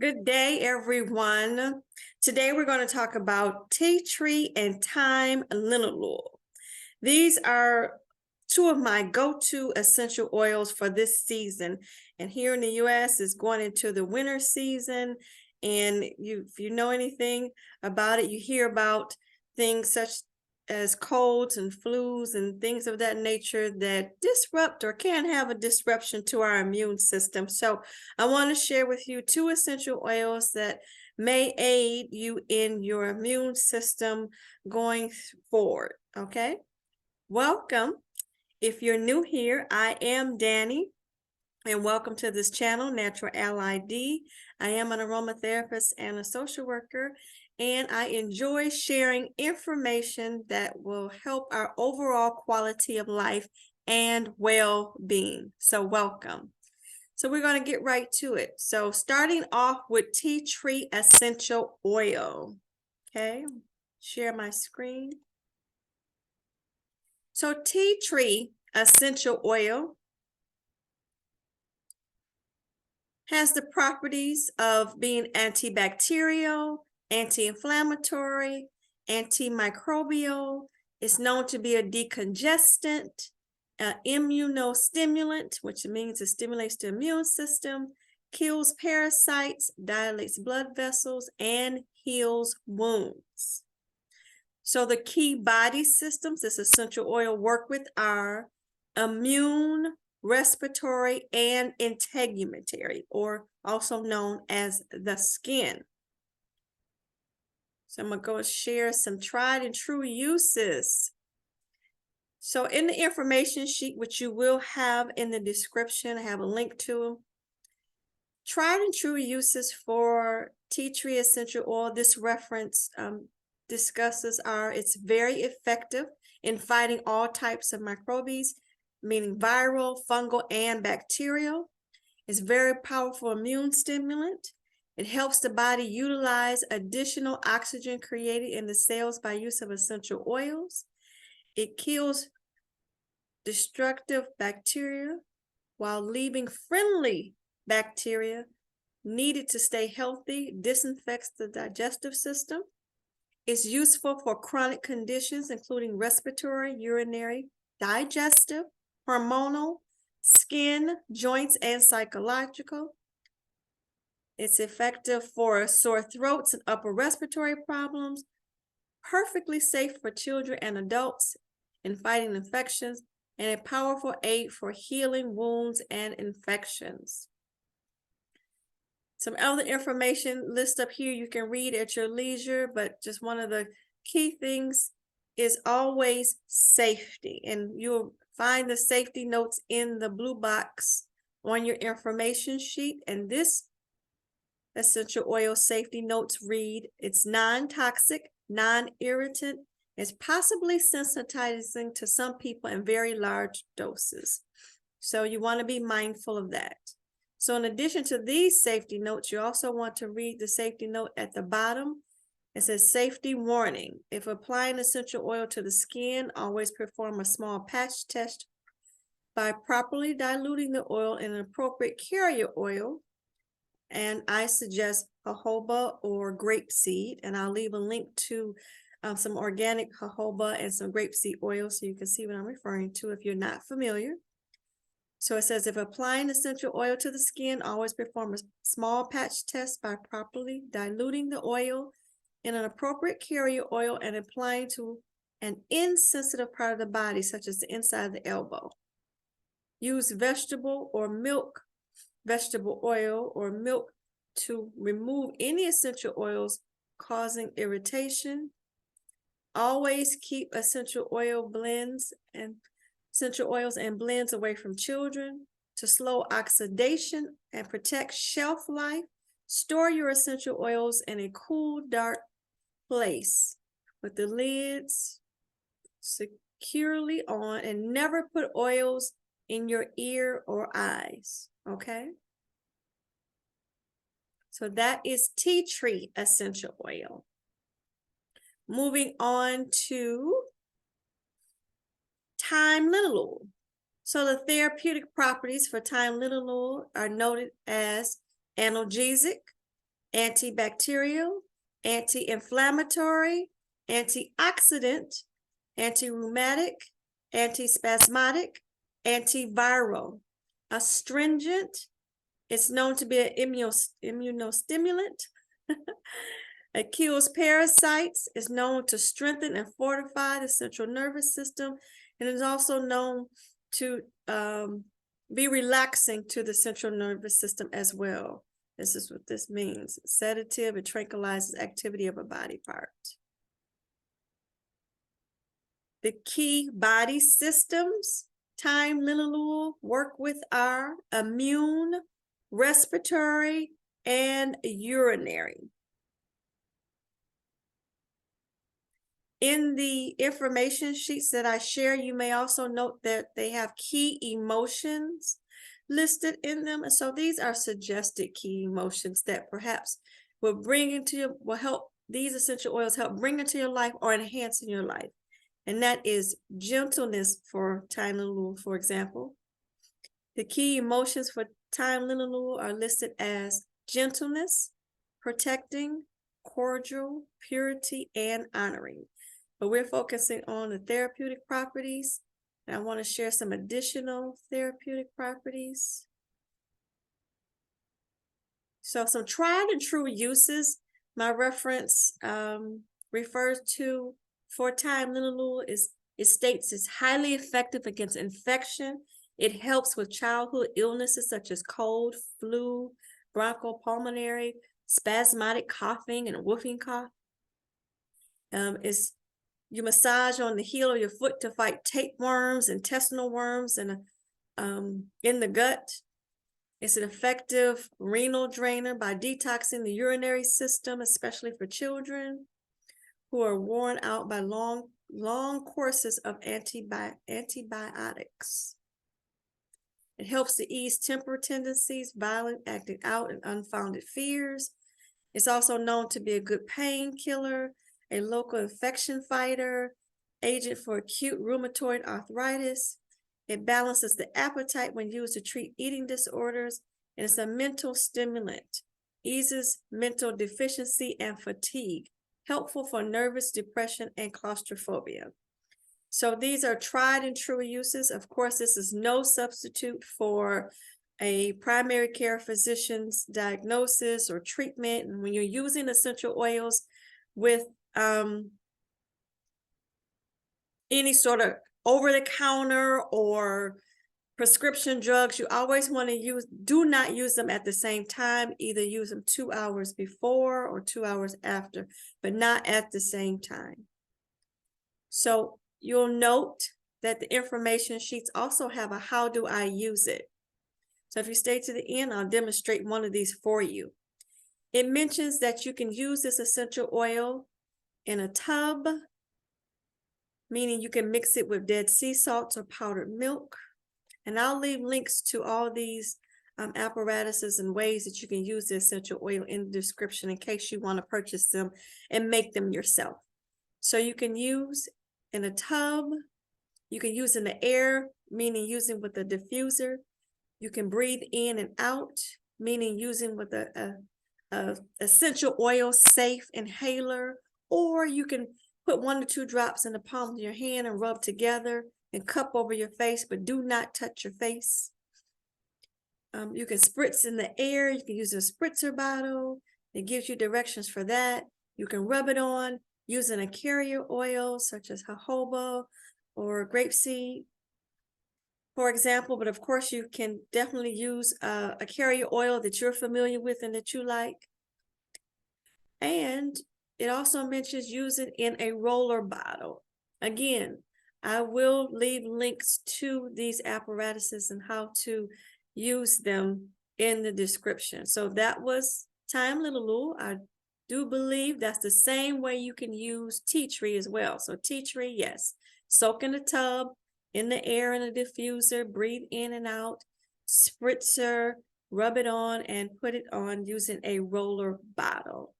Good day, everyone. Today we're going to talk about tea tree and thyme linalool. These are two of my go-to essential oils for this season. And here in the US, it's going into the winter season. And if you know anything about it, you hear about things such as colds and flus and things of that nature that disrupt or can have a disruption to our immune system. So I want to share with you two essential oils that may aid you in your immune system going forward. Okay. Welcome. If you're new here, I am Danny, and welcome to this channel, Natural Ally D. I am an aromatherapist and a social worker, and I enjoy sharing information that will help our overall quality of life and well-being. So welcome. So we're going to get right to it. So starting off with tea tree essential oil. Okay, share my screen. So tea tree essential oil has the properties of being antibacterial, anti-inflammatory, antimicrobial. It's known to be a decongestant, immunostimulant, which means it stimulates the immune system, kills parasites, dilates blood vessels, and heals wounds. So the key body systems this essential oil work with are immune, respiratory, and integumentary, or also known as the skin. So I'm going to go share some tried and true uses. So in the information sheet, which you will have in the description, I have a link to tried and true uses for tea tree essential oil. This reference discusses it's very effective in fighting all types of microbes, meaning viral, fungal, and bacterial. It's very powerful immune stimulant. It helps the body utilize additional oxygen created in the cells by use of essential oils. It kills destructive bacteria while leaving friendly bacteria needed to stay healthy, disinfects the digestive system. It's useful for chronic conditions, including respiratory, urinary, digestive, hormonal, skin, joints, and psychological. It's effective for sore throats and upper respiratory problems, perfectly safe for children and adults in fighting infections, and a powerful aid for healing wounds and infections. Some other information list up here you can read at your leisure, but just one of the key things is always safety. And you'll find the safety notes in the blue box on your information sheet. And this essential oil safety notes read, it's non-toxic, non-irritant, it's possibly sensitizing to some people in very large doses. So you want to be mindful of that. So in addition to these safety notes, you also want to read the safety note at the bottom. It says safety warning. If applying essential oil to the skin, always perform a small patch test by properly diluting the oil in an appropriate carrier oil. And I suggest jojoba or grapeseed. And I'll leave a link to some organic jojoba and some grapeseed oil so you can see what I'm referring to if you're not familiar. So it says, if applying essential oil to the skin, always perform a small patch test by properly diluting the oil in an appropriate carrier oil and applying to an insensitive part of the body, such as the inside of the elbow. Use vegetable oil or milk to remove any essential oils causing irritation. Always keep essential oils and blends away from children to slow oxidation and protect shelf life. Store your essential oils in a cool, dark place with the lids securely on, and never put oils in your ear or eyes, okay? So that is tea tree essential oil. Moving on to Thyme Linalool. So the therapeutic properties for Thyme Linalool are noted as analgesic, antibacterial, anti-inflammatory, antioxidant, anti-rheumatic, antispasmodic, antiviral, astringent. It's known to be an immunostimulant. It kills parasites. It's known to strengthen and fortify the central nervous system, and is also known to be relaxing to the central nervous system as well. This is what this means. Sedative, it tranquilizes activity of a body part. The key body systems, Thyme Linalool, work with our immune, respiratory, and urinary. In the information sheets that I share, you may also note that they have key emotions listed in them. And so these are suggested key emotions that perhaps will help, these essential oils help bring into your life or enhance in your life. And that is gentleness for Thyme Linalool, for example. The key emotions for Thyme Linalool are listed as gentleness, protecting, cordial, purity, and honoring. But we're focusing on the therapeutic properties, and I want to share some additional therapeutic properties. So some tried and true uses, my reference refers to for Thyme Linalool it states it's highly effective against infection. It helps with childhood illnesses such as cold, flu, bronchopulmonary, spasmodic coughing, and whooping cough. You massage on the heel of your foot to fight tapeworms, intestinal worms, and in the gut. It's an effective renal drainer by detoxing the urinary system, especially for children who are worn out by long courses of antibiotics. It helps to ease temper tendencies, violent acting out, and unfounded fears. It's also known to be a good painkiller, a local infection fighter, agent for acute rheumatoid arthritis. It balances the appetite when used to treat eating disorders, and it's a mental stimulant, eases mental deficiency and fatigue, helpful for nervous depression and claustrophobia. So these are tried and true uses. Of course, this is no substitute for a primary care physician's diagnosis or treatment. And when you're using essential oils with any sort of over-the-counter or prescription drugs, you always want to do not use them at the same time. Either use them 2 hours before or 2 hours after, but not at the same time. So you'll note that the information sheets also have a how do I use it. So if you stay to the end, I'll demonstrate one of these for you. It mentions that you can use this essential oil in a tub, meaning you can mix it with Dead Sea salts or powdered milk. And I'll leave links to all these apparatuses and ways that you can use the essential oil in the description in case you want to purchase them and make them yourself. So you can use in a tub, you can use in the air, meaning using with a diffuser. You can breathe in and out, meaning using with a essential oil safe inhaler, or you can put 1 to 2 drops in the palm of your hand and rub together and cup over your face, but do not touch your face. You can spritz in the air. You can use a spritzer bottle. It gives you directions for that. You can rub it on using a carrier oil such as jojoba or grapeseed, for example. But of course, you can definitely use a carrier oil that you're familiar with and that you like. And it also mentions using in a roller bottle. Again, I will leave links to these apparatuses and how to use them in the description. So that was Thyme Linalool. I do believe that's the same way you can use tea tree as well. So tea tree, yes, soak in the tub, in the air in a diffuser, breathe in and out, spritzer, rub it on, and put it on using a roller bottle.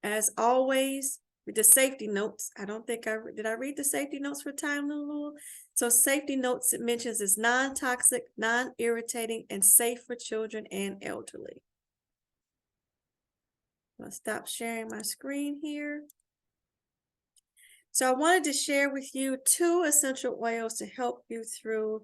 As always, with the safety notes, I don't think did I read the safety notes for Thyme Linalool? So safety notes, it mentions it's non-toxic, non-irritating, and safe for children and elderly. I'm gonna stop sharing my screen here. So I wanted to share with you 2 essential oils to help you through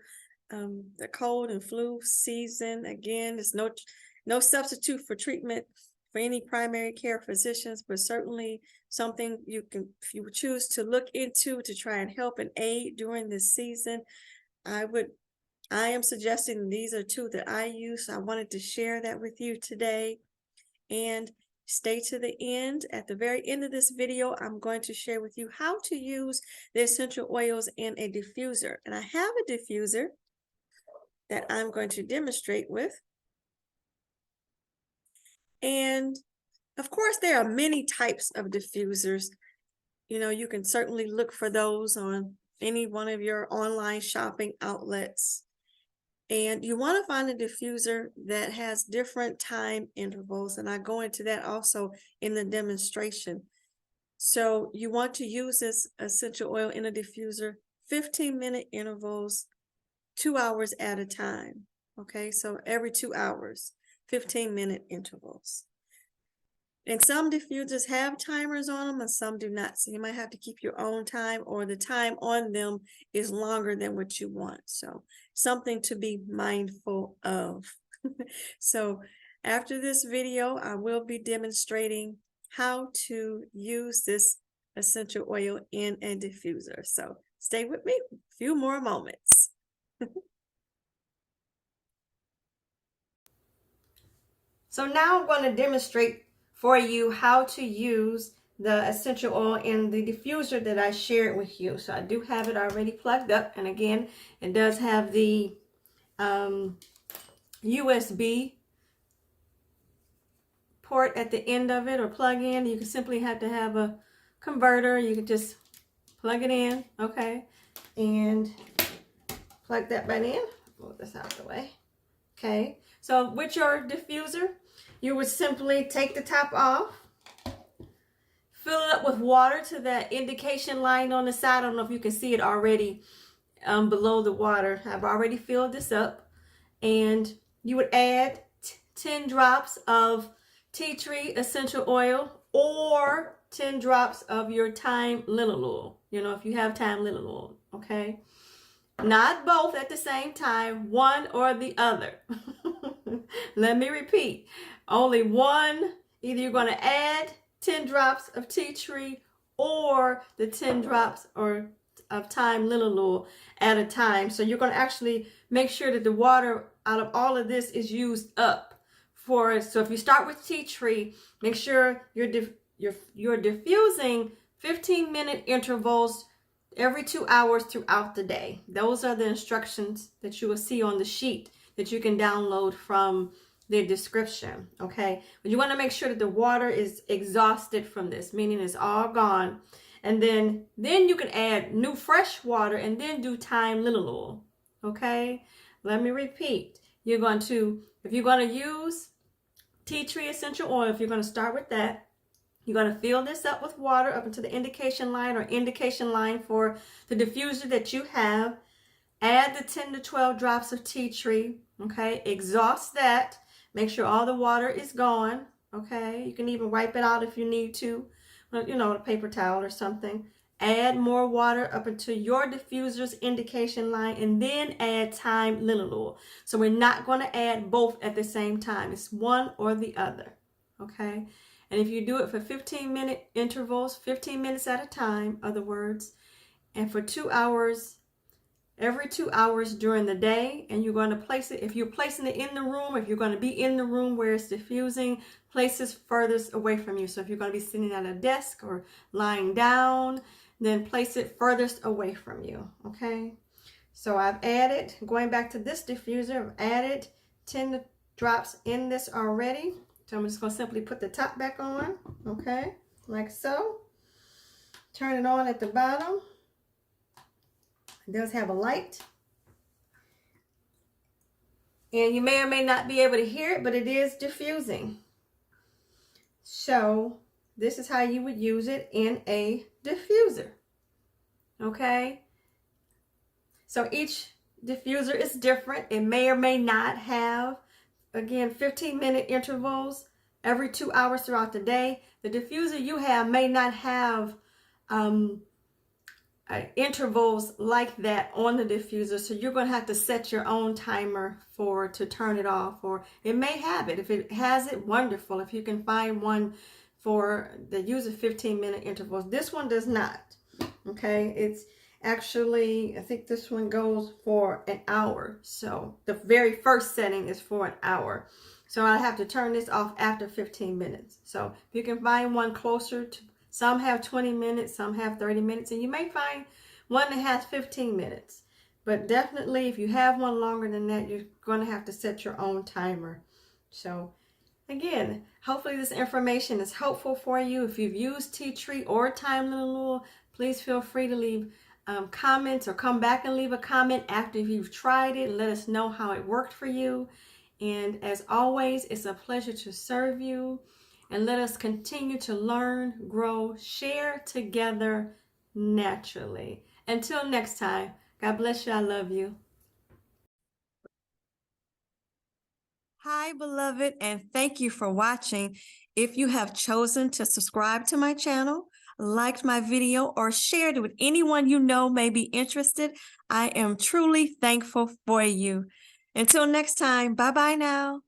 the cold and flu season. Again, there's no substitute for treatment for any primary care physicians, but certainly something you can, if you choose to look into to try and help and aid during this season. I am suggesting these are 2 that I use. So I wanted to share that with you today. And stay to the end. At the very end of this video, I'm going to share with you how to use the essential oils in a diffuser. And I have a diffuser that I'm going to demonstrate with. And of course, there are many types of diffusers. You know, you can certainly look for those on any one of your online shopping outlets. And you want to find a diffuser that has different time intervals. And I go into that also in the demonstration. So you want to use this essential oil in a diffuser, 15-minute intervals, 2 hours at a time. Okay, so every 2 hours, 15-minute intervals. And some diffusers have timers on them and some do not. So you might have to keep your own time, or the time on them is longer than what you want. So something to be mindful of. So after this video, I will be demonstrating how to use this essential oil in a diffuser. So stay with me a few more moments. So now I'm going to demonstrate for you how to use the essential oil in the diffuser that I shared with you. So I do have it already plugged up, and again, it does have the USB port at the end of it, or plug in. You can simply have to have a converter. You can just plug it in, okay, and plug that right in. Move this out of the way. Okay, so with your diffuser, you would simply take the top off, fill it up with water to that indication line on the side. I don't know if you can see it already below the water. I've already filled this up. And you would add 10 drops of tea tree essential oil, or 10 drops of your Thyme Linalool. You know, if you have Thyme Linalool, okay? Not both at the same time, one or the other. Let me repeat. Only one. Either you're going to add 10 drops of tea tree or the 10 drops of Thyme Linalool at a time. So you're going to actually make sure that the water out of all of this is used up for it. So if you start with tea tree, make sure you're diffusing 15-minute intervals every 2 hours throughout the day. Those are the instructions that you will see on the sheet that you can download from the description, okay? But you want to make sure that the water is exhausted from this, meaning it's all gone. And then you can add new fresh water and then do Thyme Linalool, okay? Let me repeat. You're going to, if you're going to use tea tree essential oil, if you're going to start with that, you're going to fill this up with water up into the indication line, or indication line for the diffuser that you have. Add the 10 to 12 drops of tea tree, okay? Exhaust that. Make sure all the water is gone, okay? You can even wipe it out if you need to, you know, a paper towel or something. Add more water up into your diffuser's indication line, and then add Thyme Linalool. So we're not going to add both at the same time. It's one or the other, okay? And if you do it for 15-minute intervals, 15 minutes at a time, other words, and for 2 hours, every 2 hours during the day, and you're going to place it, if you're placing it in the room, if you're going to be in the room where it's diffusing, place it furthest away from you. So if you're going to be sitting at a desk or lying down, then place it furthest away from you, okay? So I've added, going back to this diffuser, I've added 10 drops in this already. So I'm just going to simply put the top back on, okay, like so. Turn it on at the bottom. It does have a light. And you may or may not be able to hear it, but it is diffusing. So this is how you would use it in a diffuser, okay? So each diffuser is different. It may or may not have, again, 15-minute intervals every 2 hours throughout the day. The diffuser you have may not have intervals like that on the diffuser, so you're going to have to set your own timer to turn it off, or it may have it. If it has it, wonderful. If you can find one for the user 15-minute intervals. This one does not. Okay, it's actually, I think this one goes for an hour. So the very first setting is for an hour. So I have to turn this off after 15 minutes. So if you can find one closer to, some have 20 minutes, some have 30 minutes, and you may find one that has 15 minutes. But definitely, if you have one longer than that, you're going to have to set your own timer. So again, hopefully this information is helpful for you. If you've used tea tree or Thyme Linalool, please feel free to leave comments or come back and leave a comment after you've tried it. Let us know how it worked for you. And as always, it's a pleasure to serve you. And let us continue to learn, grow, share together naturally. Until next time, God bless you. I love you. Hi, beloved, and thank you for watching. If you have chosen to subscribe to my channel, liked my video, or shared it with anyone you know may be interested, I am truly thankful for you. Until next time, bye-bye now.